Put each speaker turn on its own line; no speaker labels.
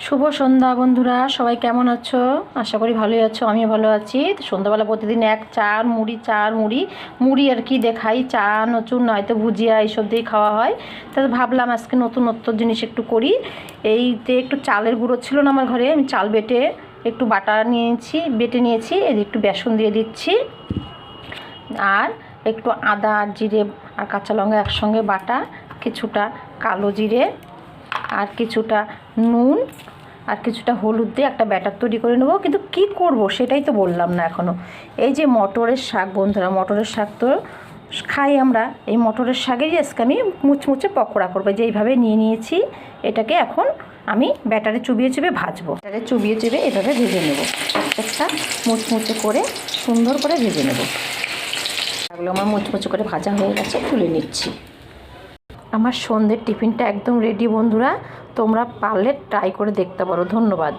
শুভ সন্ধ্যা বন্ধুরা, সবাই কেমন আছো? আশা করি ভালোই আছো, আমিও ভালো আছি। তো সন্ধ্যাবেলা প্রতিদিন এক মুড়ি আর কি দেখাই, চা নচুর নয়তো ভুজিয়া এইসব দিয়ে খাওয়া হয়। তাতে ভাবলাম আজকে নতুন জিনিস একটু করি। এইতে একটু চালের গুঁড়ো ছিল না আমার ঘরে, আমি চাল বেটে একটু বেটে নিয়েছি। এর একটু বেসন দিয়ে দিচ্ছি, আর একটু আদা আর জিরে আর কাঁচা লঙ্কা একসঙ্গে বাটা, কিছুটা কালো জিরে আর কিছুটা নুন আর কিছুটা হলুদ দিয়ে একটা ব্যাটার তৈরি করে নেবো। কিন্তু কি করব সেটাই তো বললাম না এখনও। এই যে মটরের শাক বন্ধুরা, মটরের শাক তো খাই আমরা। এই মটরের শাকেরই আজকে আমি মুচমুচে পকোড়া করবো। যে এইভাবে নিয়ে নিয়েছি, এটাকে এখন আমি ব্যাটারে চুবিয়ে ভাজবো। ব্যাটারে চুবিয়ে এভাবে ভেজে নেব, একটা মুচমুচে করে সুন্দর করে ভেজে নেব। এগুলো আমার মুচমুচে করে ভাজা হয়ে গেছে, তুলে নিচ্ছি। আমার সন্ধ্যের টিফিনটা একদম রেডি বন্ধুরা, তোমরা পারলে ট্রাই করে দেখতে পারো। ধন্যবাদ।